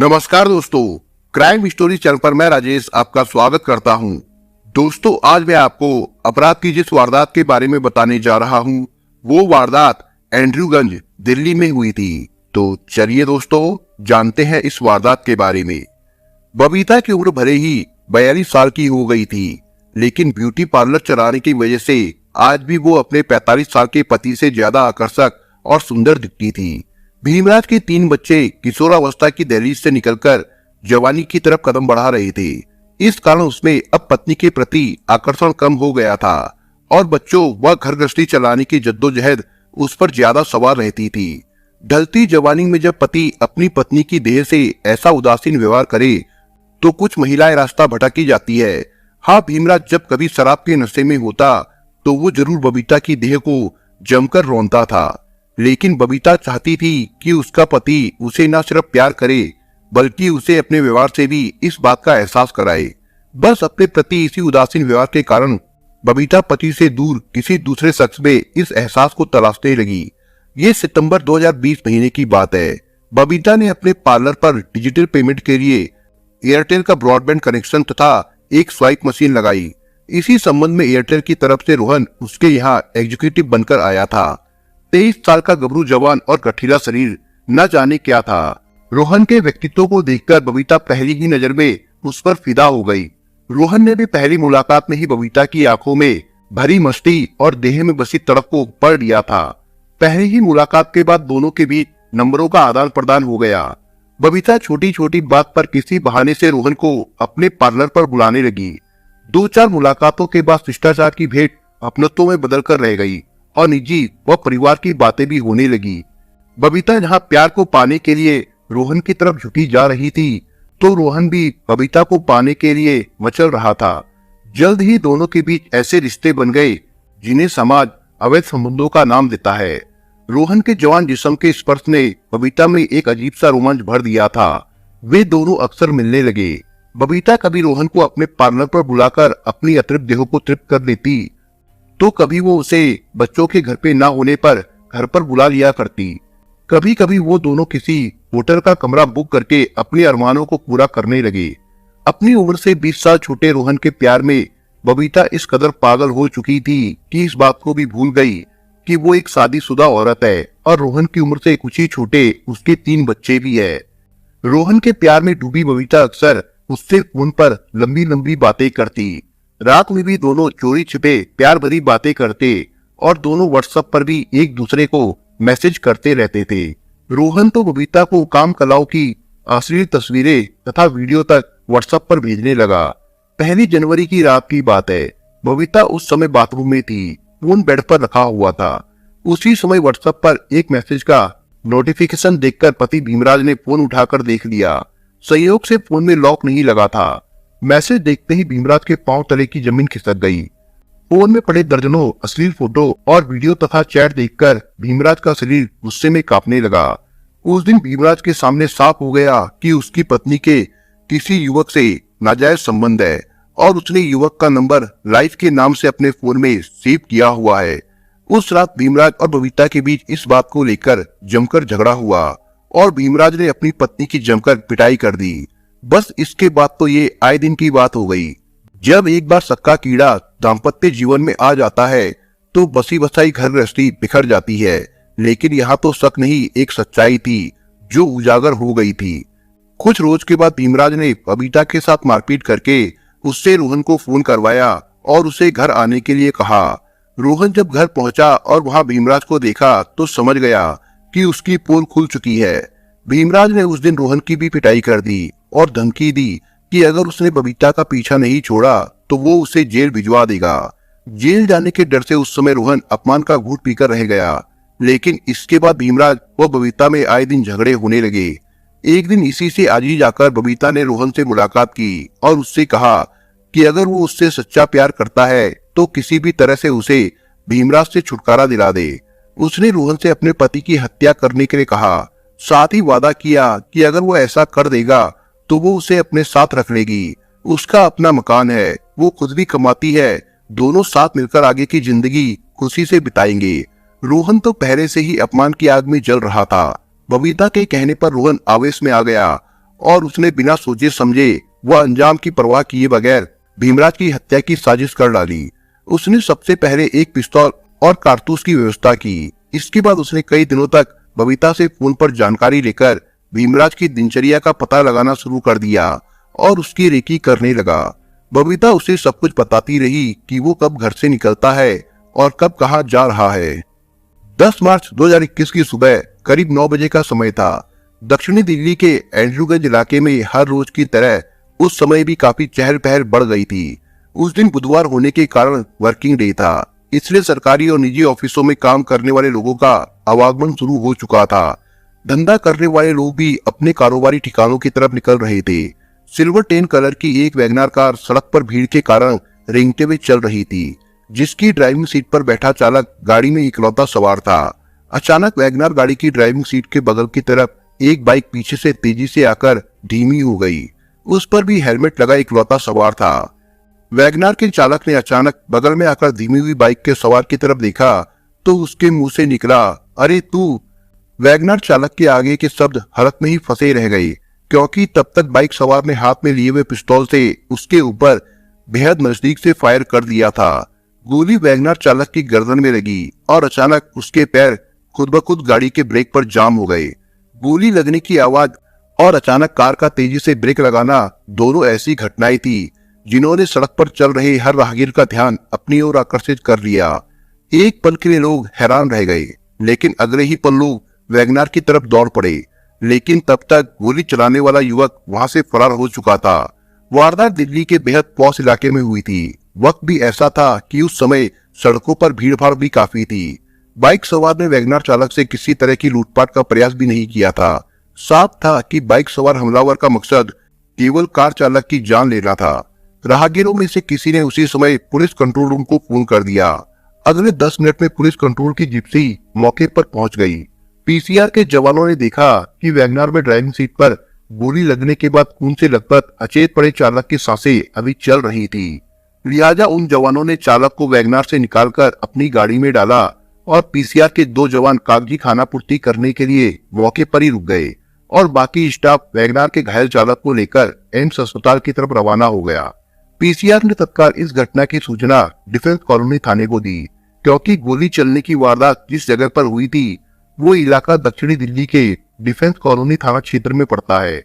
नमस्कार दोस्तों, crime story channel पर मैं राजेश आपका स्वागत करता हूं। दोस्तों, आज मैं आपको अपराध की जिस वारदात के बारे में बताने जा रहा हूं, वो वारदात एंड्रयूगंज दिल्ली में हुई थी। तो चलिए दोस्तों, जानते हैं इस वारदात के बारे में। बबीता की उम्र भले ही 42 साल की हो गई थी, लेकिन ब्यूटी पार्लर चलाने की वजह से आज भी वो अपने 45 साल के पति से ज्यादा आकर्षक और सुंदर दिखती थी। भीमराज के 3 बच्चे किशोरावस्था की दहलीज से निकलकर जवानी की तरफ कदम बढ़ा रहे थे। इस कारण उसमें अब पत्नी के प्रति आकर्षण कम हो गया था और बच्चों व घर गृहस्थी चलाने की जद्दोजहद उस पर ज्यादा सवार रहती थी। ढलती जवानी में जब पति अपनी पत्नी की देह से ऐसा उदासीन व्यवहार करे तो कुछ महिलाएं रास्ता भटकी जाती है। हाँ, भीमराज जब कभी शराब के नशे में होता तो वो जरूर बबीता की देह को जमकर रौंदता था, लेकिन बबीता चाहती थी कि उसका पति उसे न सिर्फ प्यार करे बल्कि उसे अपने व्यवहार से भी इस बात का एहसास कराए। बस अपने प्रति इसी उदासीन व्यवहार के कारण बबीता पति से दूर किसी दूसरे शख्स में इस एहसास को तलाशने लगी। ये सितंबर 2020 महीने की बात है। बबीता ने अपने पार्लर पर डिजिटल पेमेंट के लिए एयरटेल का ब्रॉडबैंड कनेक्शन तथा एक स्वाइप मशीन लगाई। इसी संबंध में एयरटेल की तरफ से रोहन उसके यहाँ एग्जीक्यूटिव बनकर आया था। 23 साल का गबरू जवान और गठीला शरीर, न जाने क्या था। रोहन के व्यक्तित्व को देखकर बबीता पहली ही नजर में उस पर फिदा हो गई। रोहन ने भी पहली मुलाकात में ही बबीता की आंखों में भरी मस्ती और देह में बसी तड़प को पढ़ लिया था। पहली ही मुलाकात के बाद दोनों के बीच नंबरों का आदान प्रदान हो गया। बबीता छोटी छोटी बात पर किसी बहाने से रोहन को अपने पार्लर पर बुलाने लगी। 2-4 मुलाकातों के बाद शिष्टाचार की भेंट अपनत्वों में बदलकर रह गई और निजी व परिवार की बातें भी होने लगी। बबीता जहां प्यार को पाने के लिए रोहन की तरफ झुकी जा रही थी, तो रोहन भी बबीता को पाने के लिए मचल रहा था। जल्द ही दोनों के बीच ऐसे रिश्ते बन गए जिन्हें समाज अवैध संबंधों का नाम देता है। रोहन के जवान जिस्म के स्पर्श ने बबीता में एक अजीब सा रोमांच भर दिया था। वे दोनों अक्सर मिलने लगे। बबीता कभी रोहन को अपने पार्लर पर बुलाकर अपनी अतृप्त देह को तृप्त कर लेती, तो कभी वो उसे बच्चों के घर पे ना होने पर घर पर बुला लिया करती। कभी कभी वो दोनों किसी होटल का कमरा बुक करके अपने अरमानों को पूरा करने लगे। अपनी उम्र से 20 साल छोटे रोहन के प्यार में बबीता इस कदर पागल हो चुकी थी कि इस बात को भी भूल गई कि वो एक शादीशुदा औरत है और रोहन की उम्र से कुछ ही छोटे उसके 3 बच्चे भी है। रोहन के प्यार में डूबी बबीता अक्सर उससे फोन पर लंबी लंबी बातें करती। रात में भी दोनों चोरी छिपे प्यार भरी बातें करते और दोनों व्हाट्सएप पर भी एक दूसरे को मैसेज करते रहते थे। रोहन तो बबीता को काम कलाओं की अश्लील तस्वीरें तथा वीडियो तक व्हाट्सएप पर भेजने लगा। 1 जनवरी की रात की बात है। बबीता उस समय बाथरूम में थी, फोन बेड पर रखा हुआ था। उसी समय व्हाट्सएप पर एक मैसेज का नोटिफिकेशन देखकर पति भीमराज ने फोन उठाकर देख लिया। संयोग से फोन में लॉक नहीं लगा था। मैसेज देखते ही भीमराज के पांव तले की जमीन खिसक गई। फोन में पड़े दर्जनों अश्लील फोटो और वीडियो तथा चैट देखकर भीमराज का शरीर गुस्से में कांपने लगा। उस दिन भीमराज के सामने साफ हो गया कि उसकी पत्नी के किसी युवक से नाजायज संबंध है और उसने युवक का नंबर लाइफ के नाम से अपने फोन में सेव किया हुआ है। उस रात भीमराज और बबीता के बीच इस बात को लेकर जमकर झगड़ा हुआ और भीमराज ने अपनी पत्नी की जमकर पिटाई कर दी। बस इसके बाद तो ये आए दिन की बात हो गई। जब एक बार सक्का कीड़ा दाम्पत्य जीवन में आ जाता है तो बसी बसाई घर गृहस्थी बिखर जाती है। लेकिन यहाँ तो शक नहीं, एक सच्चाई थी जो उजागर हो गई थी। कुछ रोज के बाद भीमराज ने बबीता के साथ मारपीट करके उससे रोहन को फोन करवाया और उसे घर आने के लिए कहा। रोहन जब घर पहुंचा और वहां भीमराज को देखा तो समझ गया कि उसकी पोल खुल चुकी है। भीमराज ने उस दिन रोहन की भी पिटाई कर दी और धमकी दी कि अगर उसने बबीता का पीछा नहीं छोड़ा तो वो उसे जेल भिजवा देगा। जेल जाने के डर से उस समय रोहन अपमान का घूंट पीकर रह गया। लेकिन इसके बाद भीमराज व बबीता में आए दिन झगड़े होने लगे। एक दिन इसी से आजी जाकर बबीता ने रोहन से मुलाकात की और उससे कहा कि अगर वो उससे सच्चा प्यार करता है तो किसी भी तरह से उसे भीमराज से छुटकारा दिला दे। उसने रोहन से अपने पति की हत्या करने के लिए कहा। साथ ही वादा किया कि अगर वो ऐसा कर देगा तो वो उसे अपने साथ रख लेगी। उसका अपना मकान है, वो खुद भी कमाती है, दोनों साथ मिलकर आगे की जिंदगी खुशी से बिताएंगे। रोहन तो पहले से ही अपमान की आग में जल रहा था। बबीता के कहने पर रोहन आवेश में आ गया और उसने बिना सोचे समझे वह अंजाम की परवाह किए बगैर भीमराज की हत्या की साजिश कर डाली। उसने सबसे पहले एक पिस्तौल और कारतूस की व्यवस्था की। इसके बाद उसने कई दिनों तक बबीता से फोन पर जानकारी लेकर भीमराज की दिनचर्या का पता लगाना शुरू कर दिया और उसकी रेकी करने लगा। बबीता उसे सब कुछ बताती रही कि वो कब घर से निकलता है और कब कहाँ जा रहा है। 10 मार्च 2021 की सुबह करीब 9 बजे का समय था। दक्षिणी दिल्ली के एंड्रूगंज इलाके में हर रोज की तरह उस समय भी काफी चहल पहल बढ़ गई थी। उस दिन बुधवार होने के कारण वर्किंग डे था, इसलिए सरकारी और निजी ऑफिसों में काम करने वाले लोगों का आवागमन शुरू हो चुका था। धंधा करने वाले लोग भी अपने कारोबारी ठिकानों की तरफ निकल रहे थे। सिल्वर टेन कलर की एक वैगनार कार सड़क पर भीड़ के कारण रेंगते हुए चल रही थी, जिसकी ड्राइविंग सीट पर बैठा चालक गाड़ी में इकलौता सवार था। अचानक वैगनार गाड़ी की ड्राइविंग सीट के बगल की तरफ एक बाइक पीछे से तेजी से आकर धीमी हो गई। उस पर भी हेलमेट लगा इकलौता सवार था। वैगनार के चालक ने अचानक बगल में आकर धीमी हुई बाइक के सवार की तरफ देखा तो उसके मुंह से निकला, अरे तू। वैगनार चालक के आगे के शब्द हलक में ही फंसे रह गए, क्योंकि तब तक बाइक सवार ने हाथ में लिए हुए पिस्तौल से उसके ऊपर बेहद नजदीक से फायर कर दिया था। गोली वैगनार चालक की गर्दन में लगी और अचानक उसके पैर खुद ब खुद गाड़ी के ब्रेक पर जाम हो गए। गोली लगने की आवाज और अचानक कार का तेजी से ब्रेक लगाना दोनों ऐसी घटनाएं थी जिन्होंने सड़क पर चल रहे हर राहगीर का ध्यान अपनी ओर आकर्षित कर लिया। एक पल के लिए लोग हैरान रह गए, लेकिन अगले ही पल लोग वैगनार की तरफ दौड़ पड़े। लेकिन तब तक गोली चलाने वाला युवक वहां से फरार हो चुका था। वारदात दिल्ली के बेहद पॉश इलाके में हुई थी। वक्त भी ऐसा था कि उस समय सड़कों पर भीड़ भाड़ भी काफी थी। बाइक सवार ने वैगनार चालक से किसी तरह की लूटपाट का प्रयास भी नहीं किया था। साफ था कि बाइक सवार हमलावर का मकसद केवल कार चालक की जान लेना था। राहगीरों में से किसी ने उसी समय पुलिस कंट्रोल रूम को फोन कर दिया। अगले 10 मिनट में पुलिस कंट्रोल की जिप्सी मौके पर पहुंच गई। पीसीआर के जवानों ने देखा कि वैगनार में ड्राइविंग सीट पर गोली लगने के बाद खून से लथपथ अचेत पड़े चालक की सांसें अभी चल रही थी। लिहाजा उन जवानों ने चालक को वैगनार से निकालकर अपनी गाड़ी में डाला और पीसीआर के 2 जवान कागजी खानापूर्ति करने के लिए मौके पर ही रुक गए और बाकी स्टाफ वैगनार के घायल चालक को लेकर एम्स अस्पताल की तरफ रवाना हो गया। पीसीआर ने तत्काल इस घटना की सूचना डिफेंस कॉलोनी थाने को दी, क्योंकि गोली चलने की वारदात जिस जगह पर हुई थी वो इलाका दक्षिणी दिल्ली के डिफेंस कॉलोनी थाना क्षेत्र में पड़ता है।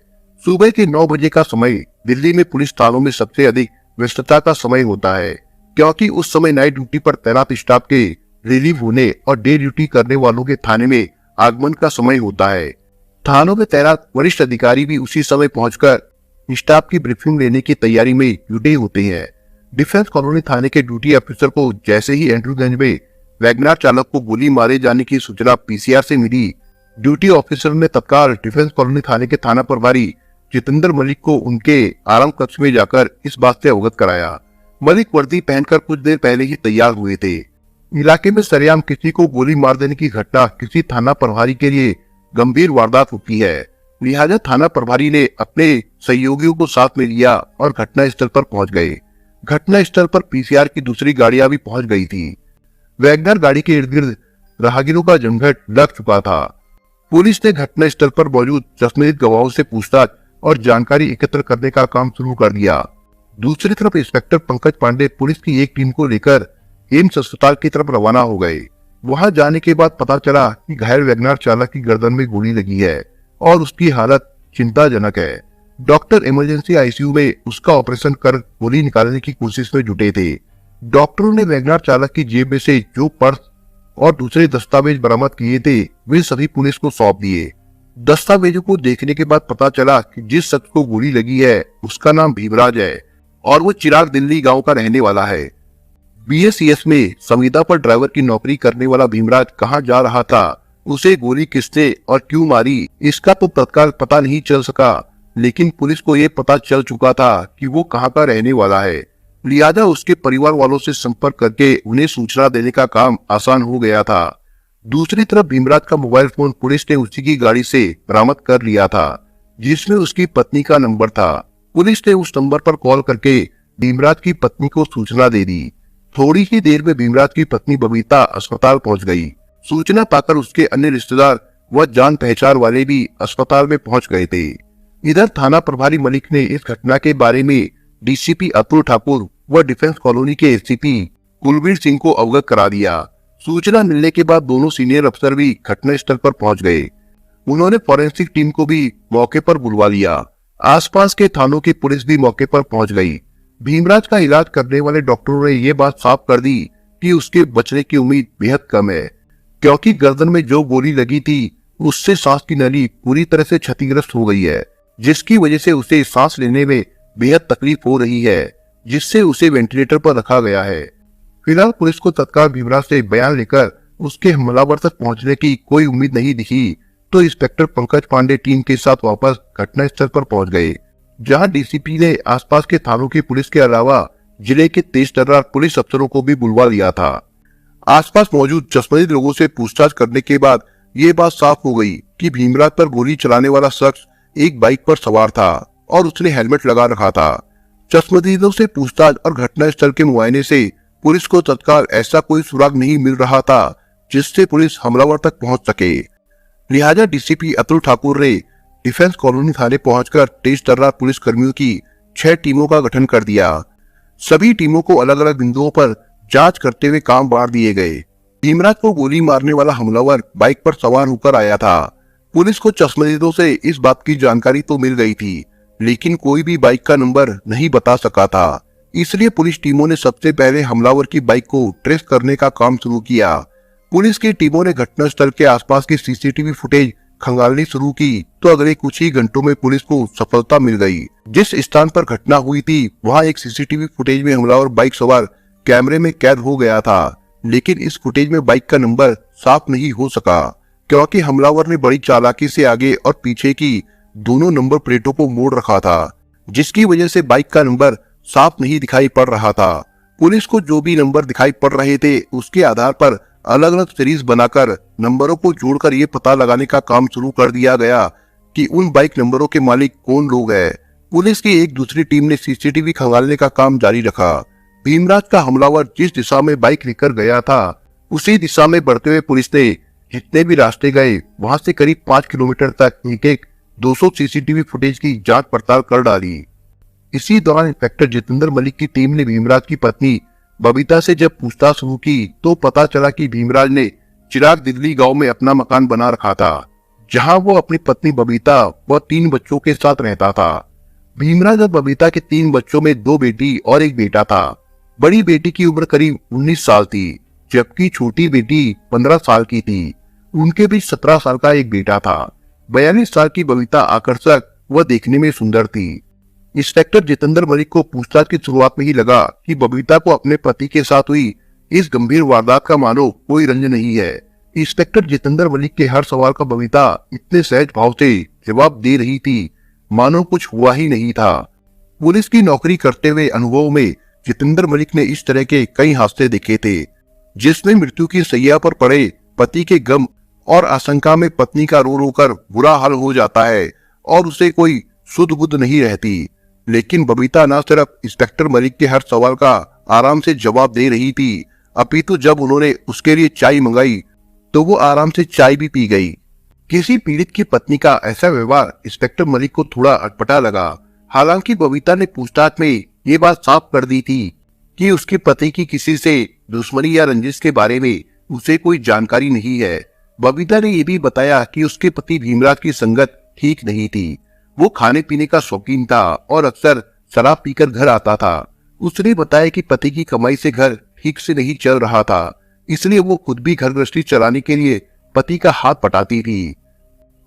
सुबह के 9 बजे का समय दिल्ली में पुलिस थानों में सबसे अधिक व्यस्तता का समय होता है, क्योंकि उस समय नाइट ड्यूटी पर तैनात स्टाफ के रिलीव होने और डे ड्यूटी करने वालों के थाने में आगमन का समय होता है। थानों में तैनात वरिष्ठ अधिकारी भी उसी समय पहुंचकर स्टाफ की ब्रीफिंग लेने की तैयारी में जुटे होते हैं। डिफेंस कॉलोनी थाने के ड्यूटी ऑफिसर को जैसे ही एंड्रूगंज में वैगनार चालक को गोली मारे जाने की सूचना पीसीआर से मिली, ड्यूटी ऑफिसर ने तत्काल डिफेंस कॉलोनी थाने के थाना प्रभारी जितेंद्र मलिक को उनके आराम कक्ष में जाकर इस बात से अवगत कराया। मलिक वर्दी पहनकर कुछ देर पहले ही तैयार हुए थे। इलाके में सरेआम किसी को गोली मार देने की घटना किसी थाना प्रभारी के लिए गंभीर वारदात होती है। लिहाजा थाना प्रभारी ने अपने सहयोगियों को साथ में लिया और घटना स्थल पर पहुंच गए। घटना स्थल पर पीसीआर की दूसरी गाड़ियां भी पहुंच गई थी। वैगनार गाड़ी के इर्द गिर्द राहगीरों का जमघट लग चुका था। पुलिस ने घटना स्थल पर मौजूद चश्मदीद गवाहों से पूछताछ और जानकारी एकत्र करने का काम शुरू कर दिया। दूसरी तरफ इंस्पेक्टर पंकज पांडे पुलिस की एक टीम को लेकर एम्स अस्पताल की तरफ रवाना हो गए। वहां जाने के बाद पता चला कि घायल वैगनार चालक की गर्दन में गोली लगी है और उसकी हालत चिंताजनक है। डॉक्टर इमरजेंसी आईसीयू में उसका ऑपरेशन कर गोली निकालने की कोशिश में जुटे थे। डॉक्टरों ने वैगनार चालक की जेब में से जो पर्स और दूसरे दस्तावेज बरामद किए थे वे सभी पुलिस को सौंप दिए। दस्तावेजों को देखने के बाद पता चला कि जिस शख्स को गोली लगी है उसका नाम भीमराज है और वो चिराग दिल्ली गांव का रहने वाला है। बीएसईएस में संविदा पर ड्राइवर की नौकरी करने वाला भीमराज कहाँ जा रहा था, उसे गोली किसने और क्यों मारी, इसका तो तत्काल पता नहीं चल सका, लेकिन पुलिस को ये पता चल चुका था कि वो कहाँ का रहने वाला है। लिहाजा उसके परिवार वालों से संपर्क करके उन्हें सूचना देने का काम आसान हो गया था। दूसरी तरफ भीमराज का मोबाइल फोन पुलिस ने उसी की गाड़ी से बरामद कर लिया था, जिसमें उसकी पत्नी का नंबर था। पुलिस ने उस नंबर पर कॉल करके भीमराज की पत्नी को सूचना दे दी। थोड़ी ही देर में भीमराज की पत्नी बबीता अस्पताल पहुंच गई। सूचना पाकर उसके अन्य रिश्तेदार व जान पहचान वाले भी अस्पताल में पहुंच गए थे। इधर थाना प्रभारी मलिक ने इस घटना के बारे में डीसीपी अतुल ठाकुर व डिफेंस कॉलोनी के एससीपी कुलवीर सिंह को अवगत करा दिया। सूचना मिलने के बाद दोनों सीनियर अफसर भी घटनास्थल पर पहुंच गए। उन्होंने फॉरेंसिक टीम को भी मौके पर बुलवा लिया। आसपास के थानों की पुलिस भी मौके पर पहुंच गई। भीमराज का इलाज करने वाले डॉक्टरों ने ये बात साफ कर दी कि उसके बचने की उम्मीद बेहद कम है, क्योंकि गर्दन में जो गोली लगी थी उससे सांस की नली पूरी तरह से क्षतिग्रस्त हो गई है, जिसकी वजह से उसे सांस लेने में बेहद तकलीफ हो रही है, जिससे उसे वेंटिलेटर पर रखा गया है। फिलहाल पुलिस को तत्काल भीमराज से बयान लेकर उसके हमलावर तक पहुंचने की कोई उम्मीद नहीं दिखी, तो इंस्पेक्टर पंकज पांडे टीम के साथ वापस घटनास्थल पर पहुंच गए, जहां डीसीपी ने आसपास के थानों की पुलिस के अलावा जिले के तेज तर्रार पुलिस अफसरों को भी बुलवा लिया था। आसपास मौजूद चश्मदीद लोगों से पूछताछ करने के बाद ये बात साफ हो गई कि भीमराज पर गोली चलाने वाला शख्स एक बाइक पर सवार था और उसने हेलमेट लगा रखा था। चश्मदीदों से पूछताछ और घटनास्थल के मुआयने से पुलिस को तत्काल ऐसा कोई सुराग नहीं मिल रहा था जिससे पुलिस हमलावर तक पहुंच सके। लिहाजा डीसीपी अतुल ठाकुर ने डिफेंस कॉलोनी थाने पहुंचकर तेज तर्रार पुलिस कर्मियों की 6 टीमों का गठन कर दिया। सभी टीमों को अलग अलग बिंदुओं पर जांच करते हुए काम बांट दिए गए। भीमराज को गोली मारने वाला हमलावर बाइक पर सवार होकर आया था। पुलिस को चश्मदीदों से इस बात की जानकारी तो मिल गई थी, लेकिन कोई भी बाइक का नंबर नहीं बता सका था। इसलिए पुलिस टीमों ने सबसे पहले हमलावर की बाइक को ट्रेस करने का काम शुरू किया। पुलिस की टीमों ने घटनास्थल के आसपास की सीसीटीवी फुटेज खंगालनी शुरू की, तो अगले कुछ ही घंटों में पुलिस को सफलता मिल गई। जिस स्थान पर घटना हुई थी वहां एक सीसीटीवी फुटेज में हमलावर बाइक सवार कैमरे में कैद हो गया था, लेकिन इस फुटेज में बाइक का नंबर साफ नहीं हो सका, क्योंकि हमलावर ने बड़ी चालाकी से आगे और पीछे की दोनों नंबर प्लेटों को मोड़ रखा था, जिसकी वजह से बाइक का नंबर साफ नहीं दिखाई पड़ रहा था। पुलिस को जो भी नंबर दिखाई पड़ रहे थे उसके आधार पर अलग अलग सीरीज बनाकर नंबरों को जोड़कर ये पता लगाने का काम शुरू कर दिया गया कि उन बाइक नंबरों के मालिक कौन लोग हैं। पुलिस की एक दूसरी टीम ने सीसीटीवी खंगालने का काम जारी रखा। भीमराज का हमलावर जिस दिशा में बाइक लेकर गया था उसी दिशा में बढ़ते हुए पुलिस ने जितने भी रास्ते गए वहां से करीब 5 किलोमीटर तक एक 200 सीसीटीवी फुटेज की जांच पड़ताल कर डाली। इसी दौरान इंस्पेक्टर जितेंद्र मलिक की टीम ने भीमराज की पत्नी बबीता से जब पूछताछ शुरू की तो पता चला कि भीमराज ने चिराग दिल्ली गांव में अपना मकान बना रखा था, जहां वो अपनी पत्नी बबीता व 3 बच्चों के साथ रहता था। भीमराज और बबीता के 3 बच्चों में 2 बेटी और 1 बेटा था। बड़ी बेटी की उम्र करीब 19 साल थी, जबकि छोटी बेटी 15 साल की थी। उनके बीच 17 साल का एक बेटा था। 42 साल की बबीता आकर्षक व देखने में सुंदर थी। इंस्पेक्टर जितेंद्र मलिक को पूछताछ की शुरुआत में ही लगा कि बबीता को अपने पति के साथ हुई इस गंभीर वारदात का मानो कोई रंज नहीं है। इंस्पेक्टर जितेंद्र मलिक के हर सवाल का बबीता इतने सहज भाव से जवाब दे रही थी मानो कुछ हुआ ही नहीं था। पुलिस की नौकरी करते हुए अनुभव में जितेंद्र मलिक ने इस तरह के कई हादसे देखे थे, जिसमें मृत्यु की सैया पर पड़े पति के गम और आशंका में पत्नी का रो रो कर बुरा हाल हो जाता है और उसे कोई सुध बुध नहीं रहती। लेकिन बबीता न सिर्फ इंस्पेक्टर मलिक के हर सवाल का आराम से जवाब दे रही थी, अपितु जब उन्होंने उसके लिए चाय मंगाई तो वो आराम से चाय भी पी गई। किसी पीड़ित की पत्नी का ऐसा व्यवहार इंस्पेक्टर मलिक को थोड़ा अटपटा लगा। हालांकि बबीता ने पूछताछ में ये बात साफ कर दी थी कि उसके पति की किसी से दुश्मनी या रंजिश के बारे में उसे कोई जानकारी नहीं है। बबीता ने यह भी बताया कि उसके पति भीमराज की संगत ठीक नहीं थी। वो खाने पीने का शौकीन था और अक्सर शराब पीकर घर आता था। उसने बताया कि पति की कमाई से घर ठीक से नहीं चल रहा था, इसलिए वो खुद भी घर गृहस्थी चलाने के लिए पति का हाथ पटाती थी।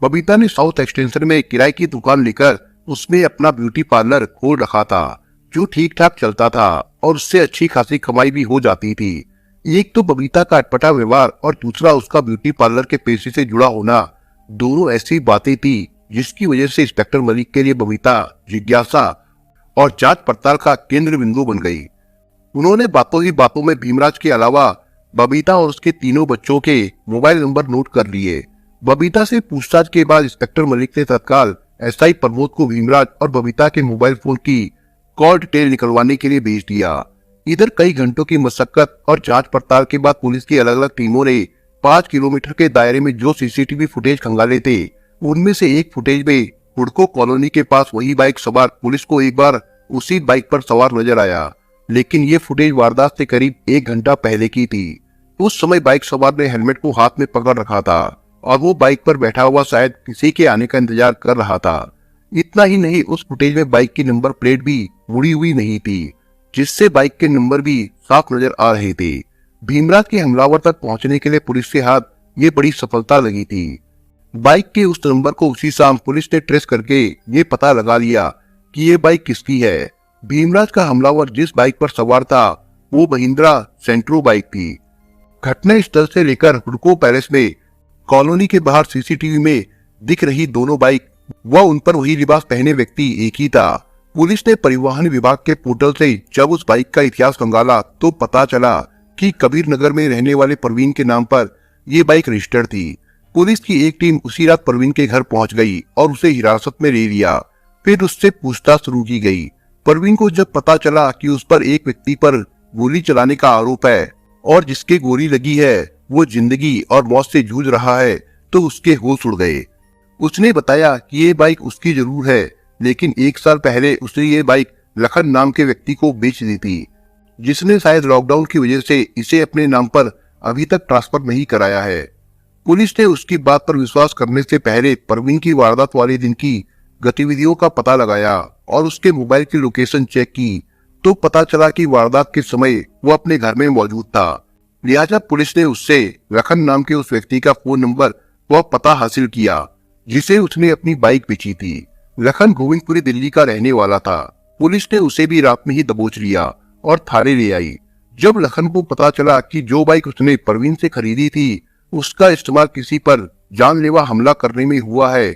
बबीता ने साउथ एक्सटेंशन में किराए की दुकान लेकर उसमें अपना ब्यूटी पार्लर खोल रखा था, जो ठीक ठाक चलता था और उससे अच्छी खासी कमाई भी हो जाती थी। एक तो बबीता का अटपटा व्यवहार और दूसरा उसका ब्यूटी पार्लर के पेशे से जुड़ा होना, दोनों ऐसी बातें थी जिसकी वजह से इंस्पेक्टर मलिक के लिए बबीता जिज्ञासा और जांच पड़ताल का केंद्र बिंदु बन गई। उन्होंने बातों ही बातों में भीमराज के अलावा बबीता और उसके तीनों बच्चों के मोबाइल नंबर नोट कर लिए। बबीता से पूछताछ के बाद इंस्पेक्टर मलिक ने तत्काल एसआई प्रमोद को भीमराज और बबीता के मोबाइल फोन की कॉल डिटेल निकलवाने के लिए भेज दिया। इधर कई घंटों की मशक्कत और जांच पड़ताल के बाद पुलिस की अलग अलग टीमों ने 5 किलोमीटर के दायरे में जो सीसीटीवी फुटेज खंगाले थे, उनमें से एक फुटेज में हुडको कॉलोनी के पास वही बाइक सवार पुलिस को एक बार उसी बाइक पर सवार नजर आया, लेकिन ये फुटेज वारदात से करीब 1 घंटा पहले की थी। उस समय बाइक सवार ने हेलमेट को हाथ में पकड़ रखा था और वो बाइक पर बैठा हुआ शायद किसी के आने का इंतजार कर रहा था। इतना ही नहीं, उस फुटेज में बाइक की नंबर प्लेट भी मुड़ी हुई नहीं थी, जिससे बाइक के नंबर भी साफ नजर आ रहे थे। भीमराज के हमलावर तक पहुंचने के लिए पुलिस के हाथ ये बड़ी सफलता लगी थी। बाइक के उस नंबर को उसी शाम पुलिस ने ट्रेस करके ये पता लगा लिया कि ये बाइक किसकी है। भीमराज का हमलावर जिस बाइक पर सवार था वो महिंद्रा सेंट्रो बाइक थी। घटना स्थल से लेकर हुडको पैलेस में कॉलोनी के बाहर सीसीटीवी में दिख रही दोनों बाइक व उन पर वही लिबास पहने व्यक्ति एक ही था। पुलिस ने परिवहन विभाग के पोर्टल से जब उस बाइक का इतिहास खंगाला तो पता चला कि कबीर नगर में रहने वाले परवीन के नाम पर ये बाइक रजिस्टर्ड थी। पुलिस की एक टीम उसी रात परवीन के घर पहुंच गई और उसे हिरासत में ले लिया। फिर उससे पूछताछ शुरू की गई। परवीन को जब पता चला कि उस पर एक व्यक्ति पर गोली चलाने का आरोप है और जिसके गोली लगी है वो जिंदगी और मौत से जूझ रहा है, तो उसके होश उड़ गए। उसने बताया कि ये बाइक उसकी जरूर है, लेकिन 1 साल पहले उसने ये बाइक लखन नाम के व्यक्ति को बेच दी थी, जिसने शायद लॉकडाउन की वजह से इसे अपने नाम पर अभी तक ट्रांसफर नहीं कराया है। पुलिस ने उसकी बात पर विश्वास करने से पहले परवीन की वारदात वाले दिन की गतिविधियों का पता लगाया और उसके मोबाइल की लोकेशन चेक की, तो पता चला कि वारदात के समय वो अपने घर में मौजूद था। लिहाजा पुलिस ने उससे लखन नाम के उस व्यक्ति का फोन नंबर व पता हासिल किया जिसे उसने अपनी बाइक बेची थी। लखन गोविंदपुरी दिल्ली का रहने वाला था। पुलिस ने उसे भी रात में ही दबोच लिया और थाने ले आई। जब लखन को पता चला कि जो बाइक उसने परवीन से खरीदी थी उसका इस्तेमाल किसी पर जानलेवा हमला करने में हुआ है,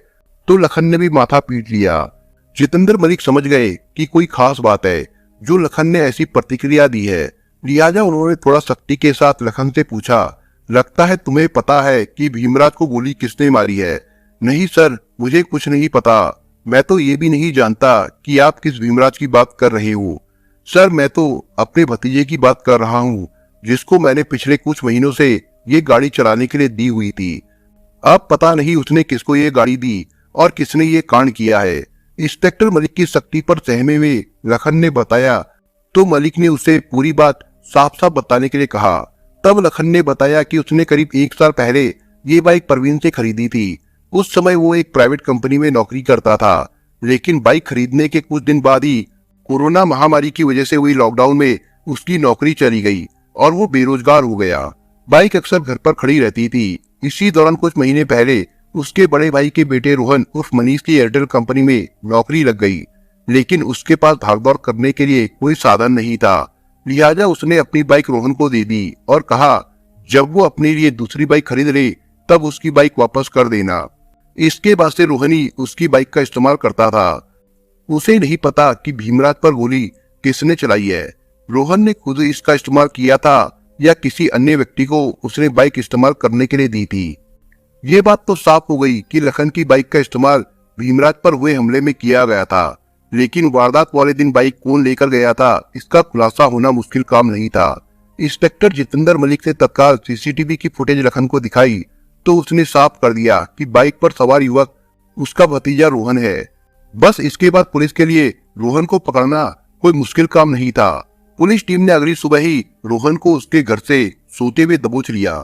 तो लखन ने भी माथा पीट लिया। जितेंद्र मलिक समझ गए कि कोई खास बात है जो लखन ने ऐसी प्रतिक्रिया दी है। लिहाजा उन्होंने थोड़ा सख्ती के साथ लखन से पूछा, लगता है तुम्हें पता है कि भीमराज को गोली किसने मारी है? नहीं सर, मुझे कुछ नहीं पता। मैं तो ये भी नहीं जानता कि आप किस भीमराज की बात कर रहे हो। सर, मैं तो अपने भतीजे की बात कर रहा हूँ, जिसको मैंने पिछले कुछ महीनों से ये गाड़ी चलाने के लिए दी हुई थी। अब पता नहीं उसने किसको ये गाड़ी दी और किसने ये कांड किया है। इंस्पेक्टर मलिक की सख्ती पर सहमे हुए लखन ने बताया, तो मलिक ने उसे पूरी बात साफ साफ बताने के लिए कहा। तब लखन ने बताया कि उसने करीब 1 साल पहले ये बाइक परवीन से खरीदी थी। उस समय वो एक प्राइवेट कंपनी में नौकरी करता था, लेकिन बाइक खरीदने के कुछ दिन बाद ही कोरोना महामारी की वजह से हुई लॉकडाउन में उसकी नौकरी चली गई और वो बेरोजगार हो गया। बाइक अक्सर घर पर खड़ी रहती थी। इसी दौरान कुछ महीने पहले उसके बड़े भाई के बेटे रोहन उर्फ मनीष की एयरटेल कंपनी में नौकरी लग गई, लेकिन उसके पास भागदौड़ करने के लिए कोई साधन नहीं था। लिहाजा उसने अपनी बाइक रोहन को दे दी और कहा जब वो अपने लिए दूसरी बाइक खरीद ले तब उसकी बाइक वापस कर देना। इसके बाद से रोहन ही उसकी बाइक का इस्तेमाल करता था। उसे नहीं पता कि भीमराज पर गोली किसने चलाई है। रोहन ने खुद इसका इस्तेमाल किया था या किसी अन्य व्यक्ति को उसने बाइक इस्तेमाल करने के लिए दी थी। ये बात तो साफ हो गई कि लखन की बाइक का इस्तेमाल भीमराज पर हुए हमले में किया गया था, लेकिन वारदात वाले दिन बाइक कौन लेकर गया था इसका खुलासा होना मुश्किल काम नहीं था। इंस्पेक्टर जितेंद्र मलिक से तत्काल सीसीटीवी की फुटेज लखन को दिखाई तो उसने साफ कर दिया कि बाइक पर सवार युवक उसका भतीजा रोहन है। बस इसके बाद पुलिस के लिए रोहन को पकड़ना कोई मुश्किल काम नहीं था। पुलिस टीम ने अगली सुबह ही रोहन को उसके घर से सोते हुए दबोच लिया।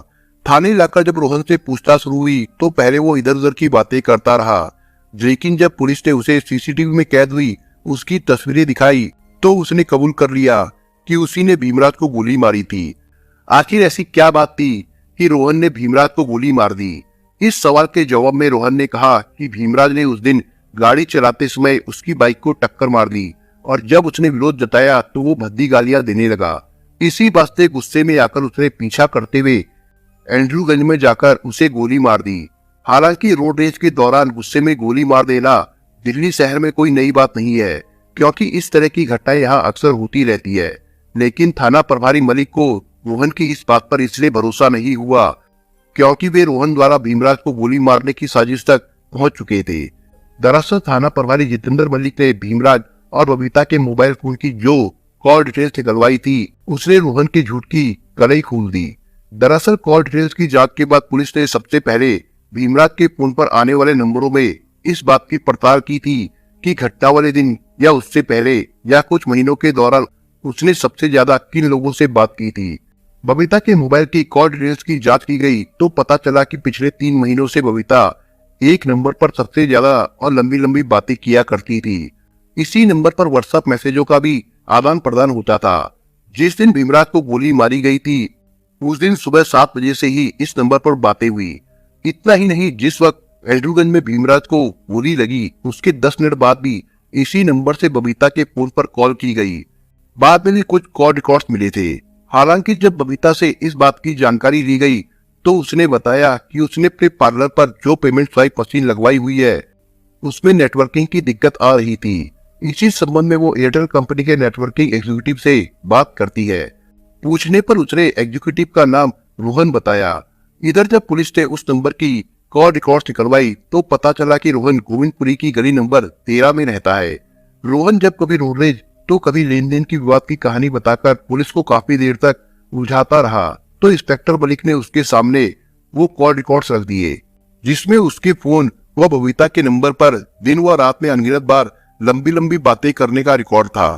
थाने लाकर जब रोहन से पूछताछ शुरू हुई तो पहले वो इधर उधर की बातें करता रहा, लेकिन जब पुलिस ने उसे सीसीटीवी में कैद हुई उसकी तस्वीरें दिखाई तो उसने कबूल कर लिया कि उसी ने भीमराज को गोली मारी थी। आखिर ऐसी क्या बात थी कि रोहन ने भीमराज को गोली मार दी? इस सवाल के जवाब में रोहन ने कहा कि भीमराज ने उस दिन गाड़ी चलाते समय उसकी बाइक को टक्कर मार दी और जब उसने विरोध जताया तो वो भद्दी गालियां देने लगा। इसी बात से गुस्से में आकर उसने पीछा करते हुए एंड्रूगंज में जाकर उसे गोली मार दी। हालांकि रोड रेज के दौरान गुस्से में गोली मार देना दिल्ली शहर में कोई नई बात नहीं है, क्योंकि इस तरह की घटनाएं यहाँ अक्सर होती रहती है। लेकिन थाना प्रभारी मलिक को रोहन की इस बात पर इसलिए भरोसा नहीं हुआ क्योंकि वे रोहन द्वारा भीमराज को गोली मारने की साजिश तक पहुंच चुके थे। दरअसल थाना प्रभारी जितेंद्र मलिक ने भीमराज और बबीता के मोबाइल फोन की जो कॉल डिटेल्स निकलवाई थी उसने रोहन के झूठ की कड़ई खोल दी। दरअसल कॉल डिटेल्स की जांच के बाद पुलिस ने सबसे पहले भीमराज के फोन पर आने वाले नंबरों में इस बात की पड़ताल की थी कि घटना वाले दिन या उससे पहले या कुछ महीनों के दौरान उसने सबसे ज्यादा किन लोगों से बात की थी। बबीता के मोबाइल की कॉल डिटेल्स की जांच की गई तो पता चला कि पिछले 3 महीनों से बबीता एक नंबर पर सबसे ज्यादा और लंबी लंबी बातें किया करती थी। इसी नंबर पर व्हाट्सएप मैसेजों का भी आदान प्रदान होता था। जिस दिन भीमराज को गोली मारी गई थी उस दिन सुबह 7 बजे से ही इस नंबर पर बातें हुई। इतना ही नहीं, जिस वक्त एंड्रूगंज में भीमराज को गोली लगी उसके 10 मिनट बाद भी इसी नंबर से बबीता के फोन पर कॉल की गई। बाद में भी कुछ कॉल रिकॉर्ड्स मिले थे। हालांकि जब बबीता से इस बात की जानकारी ली गई तो उसने बताया कि उसने अपने पार्लर पर जो पेमेंट स्वाइप मशीन लगवाई हुई है उसमें नेटवर्किंग की दिक्कत आ रही थी। इसी संबंध में वो एयरटेल कंपनी के नेटवर्किंग एग्जीक्यूटिव से बात करती है। पूछने पर उसने एग्जीक्यूटिव का नाम रोहन बताया। इधर जब पुलिस ने उस नंबर की कॉल रिकॉर्ड निकलवाई तो पता चला कि रोहन गोविंदपुरी की गली नंबर 13 में रहता है। रोहन जब कभी रोडरेज तो कभी लेन देन की विवाद की कहानी बताकर पुलिस को काफी देर तक उलझाता रहा तो इंस्पेक्टर मलिक ने उसके सामने वो कॉल रिकॉर्ड्स रख दिए जिसमें उसके फोन व बबीता के नंबर पर दिन व रात में अनगिनत बार लंबी लंबी बातें करने का रिकॉर्ड था।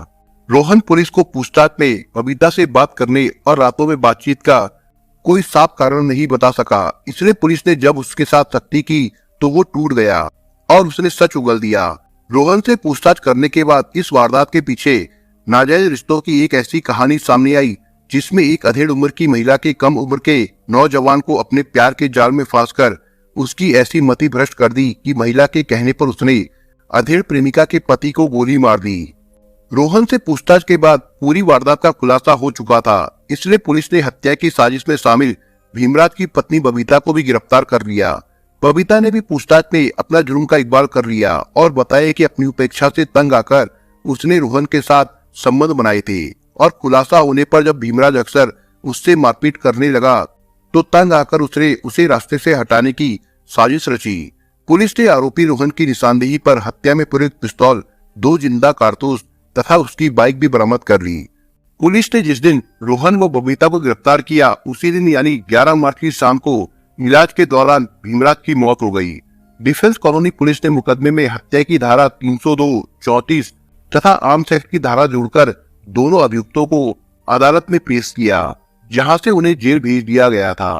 रोहन पुलिस को पूछताछ में बबीता से बात करने और रातों में बातचीत का कोई साफ कारण नहीं बता सका। इसलिए पुलिस ने जब उसके साथ सख्ती की तो वो टूट गया और उसने सच उगल दिया। रोहन से पूछताछ करने के बाद इस वारदात के पीछे नाजायज रिश्तों की एक ऐसी कहानी सामने आई जिसमें एक अधेड़ उम्र की महिला के कम उम्र के नौजवान को अपने प्यार के जाल में फांसकर उसकी ऐसी मति भ्रष्ट कर दी कि महिला के कहने पर उसने अधेड़ प्रेमिका के पति को गोली मार दी। रोहन से पूछताछ के बाद पूरी वारदात का खुलासा हो चुका था। इसलिए पुलिस ने हत्या की साजिश में शामिल भीमराज की पत्नी बबीता को भी गिरफ्तार कर लिया। बबीता ने भी पूछताछ में अपना जुर्म का इकबाल कर लिया और बताया कि अपनी उपेक्षा से तंग आकर उसने रोहन के साथ संबंध बनाए थे और खुलासा होने पर जब भीमराज अक्सर उससे मारपीट करने लगा तो तंग आकर उसने उसे रास्ते से हटाने की साजिश रची। पुलिस ने आरोपी रोहन की निशानदेही पर हत्या में प्रयुक्त पिस्तौल, 2 जिंदा कारतूस तथा उसकी बाइक भी बरामद कर ली। पुलिस ने जिस दिन रोहन व बबीता को गिरफ्तार किया उसी दिन यानी 11 मार्च की शाम को इलाज के दौरान भीमराज की मौत हो गई। डिफेंस कॉलोनी पुलिस ने मुकदमे में हत्या की धारा 302, 34 तथा आर्म्स एक्ट की धारा जोड़कर दोनों अभियुक्तों को अदालत में पेश किया जहां से उन्हें जेल भेज दिया गया था।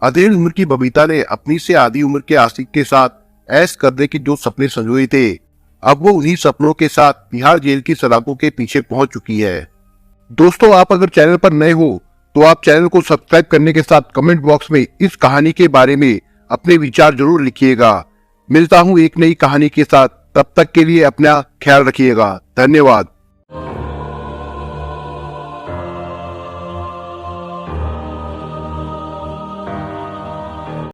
अधेड़ उम्र की बबीता ने अपनी से आधी उम्र के आशिक के साथ ऐश करने के जो सपने संजोए थे अब वो उन्हीं सपनों के साथ तिहाड़ जेल की सलाखों के पीछे पहुंच चुकी है। दोस्तों, आप अगर चैनल पर नए हो तो आप चैनल को सब्सक्राइब करने के साथ कमेंट बॉक्स में इस कहानी के बारे में अपने विचार जरूर लिखिएगा। मिलता हूं एक नई कहानी के साथ, तब तक के लिए अपना ख्याल रखिएगा। धन्यवाद।